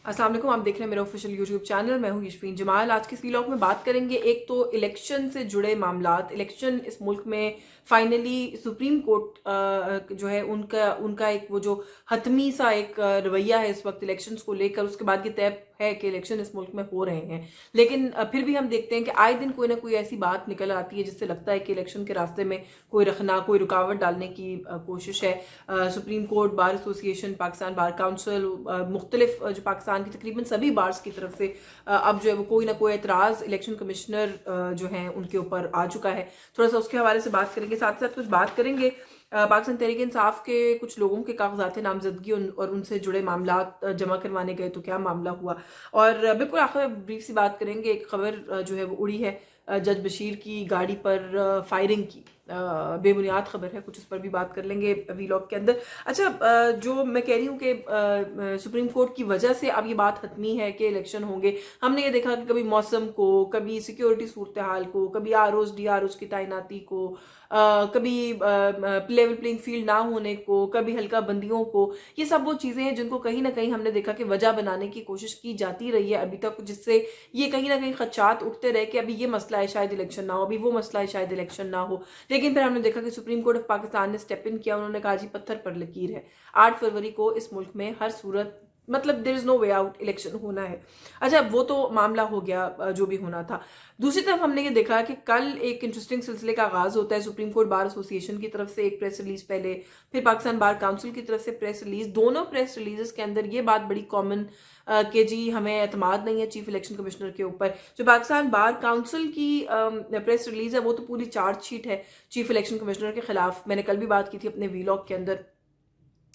अस्सलाम वालेकुम, आप देख रहे हैं मेरा ऑफिशियल यूट्यूब चैनल। मैं हूँ यशफीन जमाल। आज के इस व्लॉग में बात करेंगे एक तो इलेक्शन से जुड़े मामलात। इलेक्शन इस मुल्क में फाइनली सुप्रीम कोर्ट जो है उनका उनका एक वो जो हतमी सा एक रवैया है इस वक्त इलेक्शंस को लेकर, उसके बाद ये तय है कि इलेक्शन इस मुल्क में हो रहे हैं। लेकिन फिर भी हम देखते हैं कि आए दिन कोई ना कोई ऐसी बात निकल आती है जिससे लगता है कि इलेक्शन के रास्ते में कोई रखना, कोई रुकावट डालने की कोशिश है। Supreme court, bar association, Pakistan bar council, मुख्तलिफ जो पाकिस्तान की तकरीबन सभी बार्स की तरफ से अब जो है वो कोई ना कोई एतराज़ इलेक्शन कमिश्नर जो है उनके ऊपर आ चुका है। थोड़ा सा उसके हवाले से बात करेंगे, साथ साथ कुछ बात करेंगे पाकिस्तान तहरीक इंसाफ के कुछ लोगों के कागजात नामजदगी और उनसे जुड़े मामलात जमा करवाने गए तो क्या मामला हुआ। और बिल्कुल आखिर ब्रीफ सी बात करेंगे, एक खबर जो है वो उड़ी है जज बशीर की गाड़ी पर फायरिंग की, बेबुनियाद खबर है, कुछ उस पर भी बात कर लेंगे वीलॉग के अंदर। अच्छा, जो मैं कह रही हूँ कि सुप्रीम कोर्ट की वजह से अब ये बात हतमी है कि इलेक्शन होंगे। हमने ये देखा कि कभी मौसम को, कभी सिक्योरिटी सूरत हाल को, कभी आरओज डीआरओज की तैनाती को, कभी लेवल प्लेइंग फील्ड ना होने को, कभी हल्का बंदियों को, ये सब वो चीज़ें हैं जिनको कहीं ना कहीं हमने देखा कि वजह बनाने की कोशिश की जाती रही है अभी तक, जिससे ये कहीं ना कहीं खदशात उठते रहे कि अभी ये मसला है शायद इलेक्शन ना हो, अभी वो मसला है शायद इलेक्शन ना हो। लेकिन फिर हमने देखा कि सुप्रीम कोर्ट ऑफ पाकिस्तान ने स्टेप इन किया। उन्होंने कहा जी पत्थर पर लकीर है, 8 फरवरी को इस मुल्क में हर सूरत मतलब there is no way out, election होना है। अच्छा, वो तो मामला हो गया जो भी होना था। दूसरी तरफ हमने ये देखा कि कल एक इंटरेस्टिंग सिलसिले का आगाज होता है। सुप्रीम कोर्ट बार एसोसिएशन की तरफ से एक प्रेस रिलीज पहले, फिर पाकिस्तान बार काउंसिल की तरफ से प्रेस रिलीज। दोनों प्रेस रिलीजेस के अंदर ये बात बड़ी कॉमन कि जी हमें एतमाद नहीं है चीफ इलेक्शन कमिश्नर के ऊपर। जो पाकिस्तान बार काउंसिल की प्रेस रिलीज है वो तो पूरी चार्जशीट है चीफ इलेक्शन कमिश्नर के खिलाफ। मैंने कल भी बात की थी अपने वीलॉग के अंदर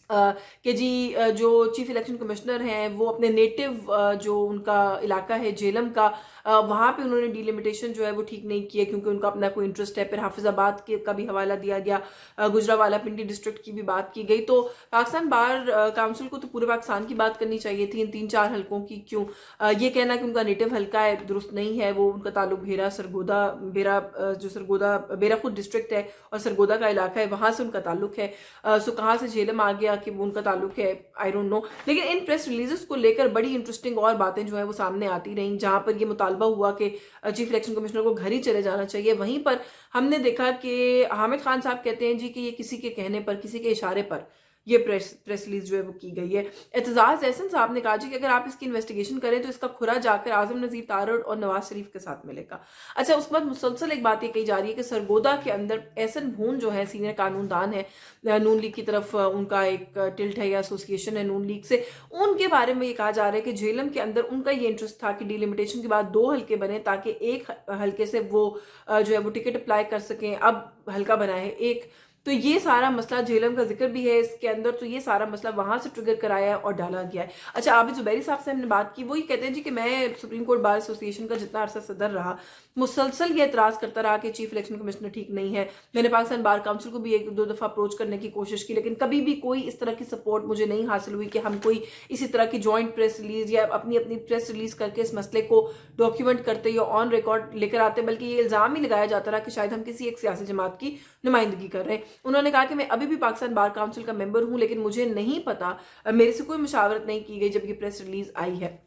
कि जी जो चीफ इलेक्शन कमिश्नर हैं वो अपने नेटिव जो उनका इलाका है जेलम का, वहाँ पे उन्होंने डिलिमिटेशन जो है वो ठीक नहीं किया क्योंकि उनका अपना कोई इंटरेस्ट है। फिर हाफिजाबाद के का भी हवाला दिया गया, गुजरावाला पिंडी डिस्ट्रिक्ट की भी बात की गई। तो पाकिस्तान बार काउंसिल को तो पूरे पाकिस्तान की बात करनी चाहिए थी, इन 3-4 हलकों की क्यों? ये कहना कि उनका नेटिव हल्का है दुरुस्त नहीं है। वो उनका ताल्लुक बेरा सरगोदा, बेरा जो सरगोदा बेरा खुद डिस्ट्रिक्ट है और सरगोदा का इलाका है, वहां से उनका ताल्लुक है। सो कहाँ से झेलम आ गया कि वो उनका ताल्लुक है, आई डोंट नो। लेकिन इन प्रेस रिलीजेस को लेकर बड़ी इंटरेस्टिंग और बातें जो है वो सामने आती रहीं, जहां पर ये मुतालबा हुआ कि चीफ इलेक्शन कमिश्नर को घर ही चले जाना चाहिए। वहीं पर हमने देखा कि हामिद खान साहब कहते हैं जी कि ये किसी के कहने पर, किसी के इशारे पर ये प्रेस रिलीज जो है वो की गई है। एतजाज एहसन साहब ने कहा जी कि अगर आप इसकी इन्वेस्टिगेशन करें तो इसका खुरा जाकर आजम नजीर तारड़ और नवाज शरीफ के साथ मिलेगा। अच्छा, उस बाद मुसलसल एक बात ये कही जा रही है कि सरगोदा के अंदर एहसन भून जो है सीनियर कानूनदान है नून लीग की तरफ, उनका एक टिल्ट है या एसोसिएशन है नून लीग से, उनके बारे में ये कहा जा रहा है कि झेलम के अंदर उनका ये इंटरेस्ट था कि डिलिमिटेशन के बाद 2 हल्के बने ताकि एक हल्के से वो जो है वो टिकट अप्लाई कर सकें। अब हल्का बना है एक, तो ये सारा मसला झेलम का जिक्र भी है इसके अंदर, तो ये सारा मसला वहां से ट्रिगर कराया है और डाला गया है। अच्छा, आबिद जुबैरी साहब से हमने बात की, वो ये कहते हैं जी कि मैं सुप्रीम कोर्ट बार एसोसिएशन का जितना अरसा सदर रहा मुसलसल ये एतराज करता रहा कि चीफ इलेक्शन कमिश्नर ठीक नहीं है। मैंने पाकिस्तान बार काउंसिल को भी 1-2 दफा अप्रोच करने की कोशिश की, लेकिन कभी भी कोई इस तरह की सपोर्ट मुझे नहीं हासिल हुई कि हम कोई इसी तरह की जॉइंट प्रेस रिलीज या अपनी अपनी प्रेस रिलीज करके इस मसले को डॉक्यूमेंट करते या ऑन रिकॉर्ड लेकर आते, बल्कि ये इल्जाम ही लगाया जाता रहा कि शायद हम किसी एक सियासी जमात की नुमाइंदगी कर रहे हैं। उन्होंने कहा कि मैं अभी भी पाकिस्तान बार काउंसिल का मेंबर हूं, लेकिन मुझे नहीं पता, मेरे से कोई मुशावरत नहीं की गई जब ये प्रेस रिलीज आई है।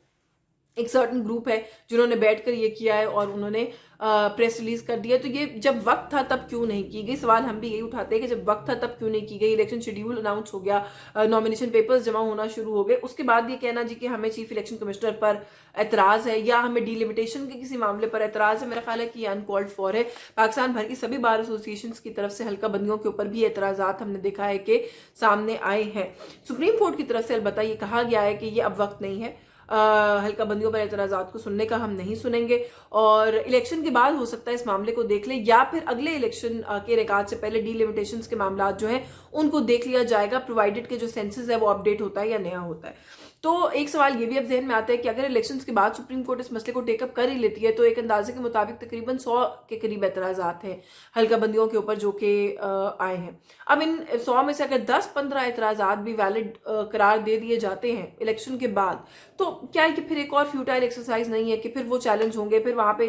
एक सर्टन ग्रुप है जिन्होंने बैठकर ये किया है और उन्होंने प्रेस रिलीज कर दिया। तो ये जब वक्त था तब क्यों नहीं की गई? सवाल हम भी यही उठाते हैं कि जब वक्त था तब क्यों नहीं की गई? इलेक्शन शेड्यूल अनाउंस हो गया, नॉमिनेशन पेपर्स जमा होना शुरू हो गए, उसके बाद ये कहना जी कि हमें चीफ इलेक्शन कमिश्नर पर एतराज है या हमें डिलिमिटेशन के किसी मामले पर एतराज है, मेरा ख्याल है कि ये अनकॉल्ड फॉर है। पाकिस्तान भर की सभी बार एसोसिएशन की तरफ से हल्का बंदियों के ऊपर भी एतराजात हमने देखा है कि सामने आए हैं। सुप्रीम कोर्ट की तरफ से अलबत्ता ये कहा गया है कि ये अब वक्त नहीं है, हल्का बंदियों पर एतराज़ात को सुनने का हम नहीं सुनेंगे और इलेक्शन के बाद हो सकता है इस मामले को देख ले या फिर अगले इलेक्शन के रिकॉर्ड से पहले डिलिमिटेशंस के मामला जो हैं उनको देख लिया जाएगा, प्रोवाइडेड के जो सेंसस है वो अपडेट होता है या नया होता है। तो एक सवाल ये भी अब जहन में आता है कि अगर इलेक्शंस के बाद सुप्रीम कोर्ट इस मसले को टेकअप कर ही लेती है तो एक अंदाजे के मुताबिक तकरीबन 100 के करीब एतराज़ात हैं हल्का बंदियों के ऊपर जो कि आए हैं। अब इन 100 में से अगर 10-15 एतराज़ात भी वैलिड करार दे दिए जाते हैं इलेक्शन के बाद, तो क्या है कि फिर एक और फ्यूटाइल एक्सरसाइज नहीं है कि फिर वो चैलेंज होंगे, फिर वहां पे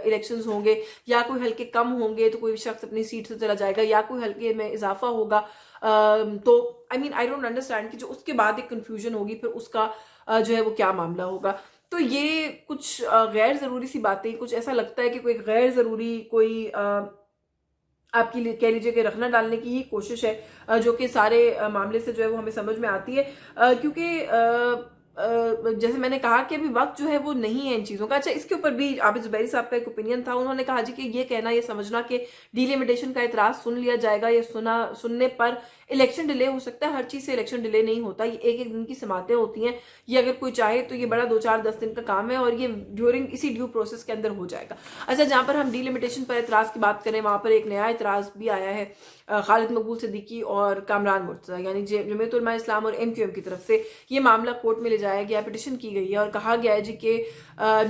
इलेक्शंस होंगे या कोई हल्के कम होंगे तो कोई शख्स अपनी सीट से चला जाएगा या कोई हल्के में इजाफा होगा। तो I mean I don't understand कि जो उसके बाद एक कंफ्यूजन होगी फिर उसका जो है वो क्या मामला होगा। तो ये कुछ गैर ज़रूरी सी बातें, कुछ ऐसा लगता है कि कोई गैर ज़रूरी कोई आपकी कह लीजिए कि रखना डालने की ही कोशिश है, जो कि सारे मामले से जो है वो हमें समझ में आती है, क्योंकि जैसे मैंने कहा कि अभी वक्त जो है वो नहीं है इन चीज़ों का। अच्छा, इसके ऊपर भी आबिद जुबैरी साहब का एक ओपिनियन था। उन्होंने कहा जी कि ये कहना, ये समझना कि डिलिमिटेशन का इतराज़ सुन लिया जाएगा या सुनने पर इलेक्शन डिले हो सकता है, हर चीज़ से इलेक्शन डिले नहीं होता। ये एक एक दिन की समातें होती हैं। ये अगर कोई चाहे तो ये बड़ा 2-4-10 दिन का काम है और ये ड्यूरिंग इसी ड्यू प्रोसेस के अंदर हो जाएगा। अच्छा, जहाँ पर हम डिलिमिटेशन पर इतराज़ की बात करें, वहाँ पर एक नया इतराज़ भी आया है खालिद मकबूल सिद्दीकी और कामरान मुर्तज़ा यानी जमीयत उलमा इस्लाम और MQM की तरफ से ये मामला कोर्ट में ले जाया गया, पिटिशन की गई है और कहा गया है जी कि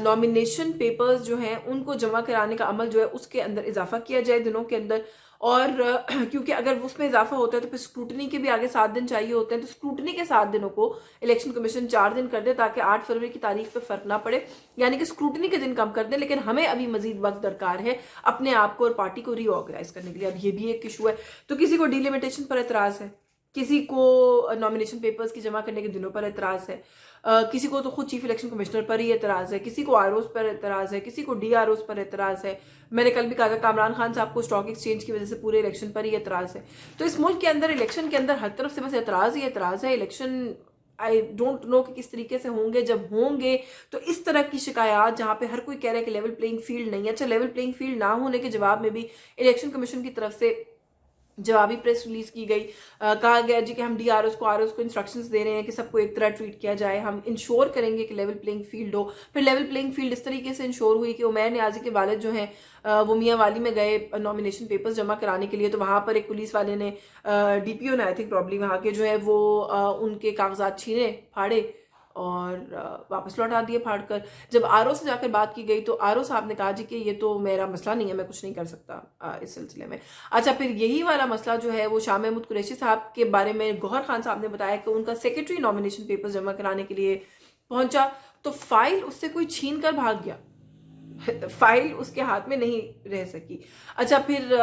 नॉमिनेशन पेपर्स जो हैं उनको जमा कराने का अमल जो है उसके अंदर इजाफा किया जाए दिनों के अंदर। और क्योंकि अगर उसमें इजाफा होता है तो फिर स्क्रूटनी के भी आगे 7 दिन चाहिए होते हैं, तो स्क्रूटनी के 7 दिनों को इलेक्शन कमीशन 4 दिन कर दे ताकि 8 फरवरी की तारीख पे फर्क ना पड़े, यानी कि स्क्रूटनी के दिन कम कर दें। लेकिन हमें अभी मजीद वक्त दरकार है अपने आप को और पार्टी को रीऑर्गेनाइज करने के लिए। अब ये भी एक इशू है। तो किसी को डिलिमिटेशन पर एतराज है, किसी को नॉमिनेशन पेपर्स की जमा करने के दिनों पर एतराज है, किसी को तो खुद चीफ इलेक्शन कमिश्नर पर ही एतराज है, किसी को आरओस पर एतराज है, किसी को DROs पर एतराज है। मैंने कल भी कहा था कामरान खान साहब को स्टॉक एक्सचेंज की वजह से पूरे इलेक्शन पर ही एतराज है। तो इस मुल्क के अंदर इलेक्शन के अंदर हर तरफ से बस एतराज ही एतराज है। इलेक्शन आई डोंट नो कि किस तरीके से होंगे, जब होंगे तो इस तरह की शिकायत जहां पे हर कोई कह रहा है कि लेवल प्लेइंग फील्ड नहीं है। अच्छा, लेवल प्लेइंग फील्ड ना होने के जवाब में भी इलेक्शन कमीशन की तरफ से जवाबी प्रेस रिलीज की गई। कहा गया जी कि हम DROs को इंस्ट्रक्शंस दे रहे हैं कि सबको एक तरह ट्रीट किया जाए, हम इंश्योर करेंगे कि लेवल प्लेइंग फील्ड हो। फिर लेवल प्लेइंग फील्ड इस तरीके से इंश्योर हुई कि उमैर नियाजी के वालिद जो हैं वो मियाँ वाली में गए नॉमिनेशन पेपर्स जमा कराने के लिए, तो वहाँ पर एक पुलिस वाले ने DPO ने आई थिंक प्रॉब्ली वहाँ के जो है वो उनके कागजात छीने फाड़े और वापस लौटा दिए फाड़ कर। जब RO से जाकर बात की गई तो RO साहब ने कहा जी कि ये तो मेरा मसला नहीं है, मैं कुछ नहीं कर सकता इस सिलसिले में। अच्छा, फिर यही वाला मसला जो है वो शाह महमूद कुरैशी साहब के बारे में गौहर खान साहब ने बताया कि उनका सेक्रेटरी नॉमिनेशन पेपर्स जमा कराने के लिए पहुंचा तो फाइल उससे कोई छीन कर भाग गया फाइल उसके हाथ में नहीं रह सकी। अच्छा, फिर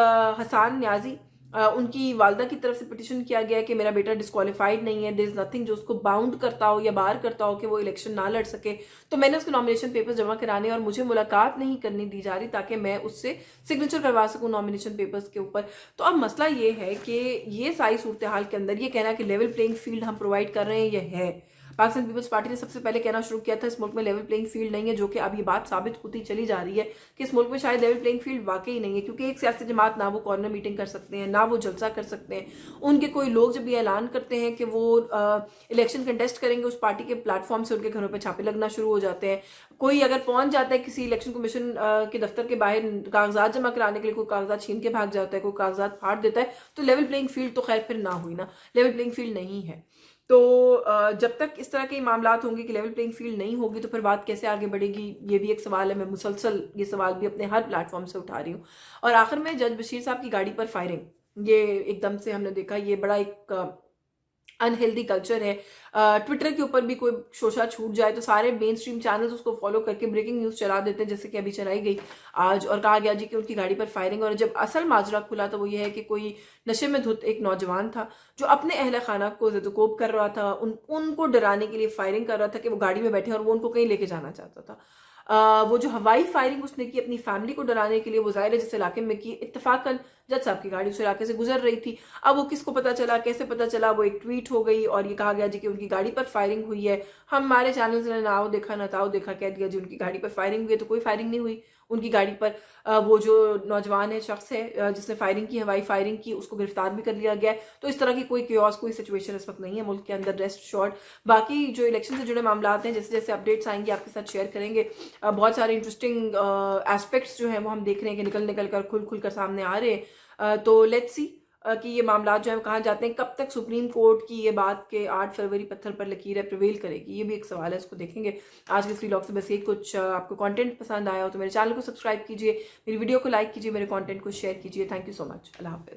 हसन न्याजी उनकी वालदा की तरफ से पिटिशन किया गया कि मेरा बेटा डिस्क्वालीफाइड नहीं है, देयर इज नथिंग जो उसको बाउंड करता हो या बाहर करता हो कि वो इलेक्शन ना लड़ सके। तो मैंने उसके नॉमिनेशन पेपर्स जमा कराने और मुझे मुलाकात नहीं करनी दी जा रही ताकि मैं उससे सिग्नेचर करवा सकूं नॉमिनेशन पेपर्स के ऊपर। तो अब मसला ये है कि ये सारी सूरत हाल के अंदर ये कहना कि लेवल प्लेइंग फील्ड हम प्रोवाइड कर रहे हैं, ये है। पाकिस्तान पीपल्स पार्टी ने सबसे पहले कहना शुरू किया था इस मुल्क में लेवल प्लेइंग फील्ड नहीं है, जो कि अब ये बात साबित होती चली जा रही है कि इस मुल्क में शायद लेवल प्लेइंग फील्ड वाकई नहीं है, क्योंकि एक सियासी जमात ना वो कॉर्नर मीटिंग कर सकते हैं, ना वो जलसा कर सकते हैं। उनके कोई लोग जब ये ऐलान करते हैं कि वो इलेक्शन कंटेस्ट करेंगे, उस पार्टी के प्लेटफॉर्म से उनके घरों पर छापे लगना शुरू हो जाते हैं। कोई अगर पहुंच जाता है किसी इलेक्शन कमीशन के दफ्तर के बाहर कागजात जमा कराने के लिए, कोई कागजात छीन के भाग जाता है, कोई कागजात फाड़ देता है, तो लेवल प्लेइंग फील्ड तो खैर फिर ना हुई ना, लेवल प्लेइंग फील्ड नहीं है। तो जब तक इस तरह के मामलात होंगे कि लेवल प्लेइंग फील्ड नहीं होगी तो फिर बात कैसे आगे बढ़ेगी, ये भी एक सवाल है। मैं मुसलसल ये सवाल भी अपने हर प्लेटफॉर्म से उठा रही हूँ। और आखिर में जज बशीर साहब की गाड़ी पर फायरिंग, ये एकदम से हमने देखा, ये बड़ा एक अनहेल्दी कल्चर है। ट्विटर के ऊपर भी कोई शोशा छूट जाए तो सारे मेन स्ट्रीम चैनल्स उसको फॉलो करके ब्रेकिंग न्यूज़ चला देते हैं, जैसे कि अभी चलाई गई आज, और कहा गया जी कि उनकी गाड़ी पर फायरिंग। और जब असल माजरा खुला तो वो ये है कि कोई नशे में धुत एक नौजवान था जो अपने अहल खाना को ज़दकोब कर रहा था, उनको डराने के लिए फायरिंग कर रहा था कि वो गाड़ी में बैठे और वो उनको कहीं लेके जाना चाहता था। वो जो हवाई फायरिंग उसने की अपनी फैमिली को डराने के लिए, वो ज़ाहिर है जिस इलाके में की, इत्तफाकन जज साहब की गाड़ी उस इलाके से गुजर रही थी। अब वो किसको पता चला, कैसे पता चला, वो एक ट्वीट हो गई और ये कहा गया जी कि उनकी गाड़ी पर फायरिंग हुई है। हमारे चैनल्स ने ना आओ देखा ना ताओ देखा, कह दिया जी उनकी गाड़ी पर फायरिंग हुई है, तो कोई फायरिंग नहीं हुई। उनकी गाड़ी पर वो जो नौजवान है, शख्स है जिसने फायरिंग की, हवाई फायरिंग की, उसको गिरफ्तार भी कर लिया गया है। तो इस तरह की कोई क्योस, कोई सिचुएशन इस वक्त नहीं है मुल्क के अंदर, रेस्ट शॉर्ट। बाकी जो इलेक्शन से जुड़े मामला हैं, जैसे जैसे अपडेट्स आएंगे आपके साथ शेयर करेंगे। बहुत सारे इंटरेस्टिंग एस्पेक्ट्स जो हैं वो हम देख रहे हैं कि निकल कर खुल कर सामने आ रहे हैं। तो लेट्स सी कि ये मामला जो है कहाँ जाते हैं, कब तक सुप्रीम कोर्ट की ये बात के 8 फरवरी पत्थर पर लकीर है प्रिवेल करेगी, ये भी एक सवाल है, इसको देखेंगे। आज के इस व्लॉग से बस ये कुछ आपको कंटेंट पसंद आया हो तो मेरे चैनल को सब्सक्राइब कीजिए, मेरी वीडियो को लाइक कीजिए, मेरे कंटेंट को शेयर कीजिए। Thank you so much. Allah हाफिज़।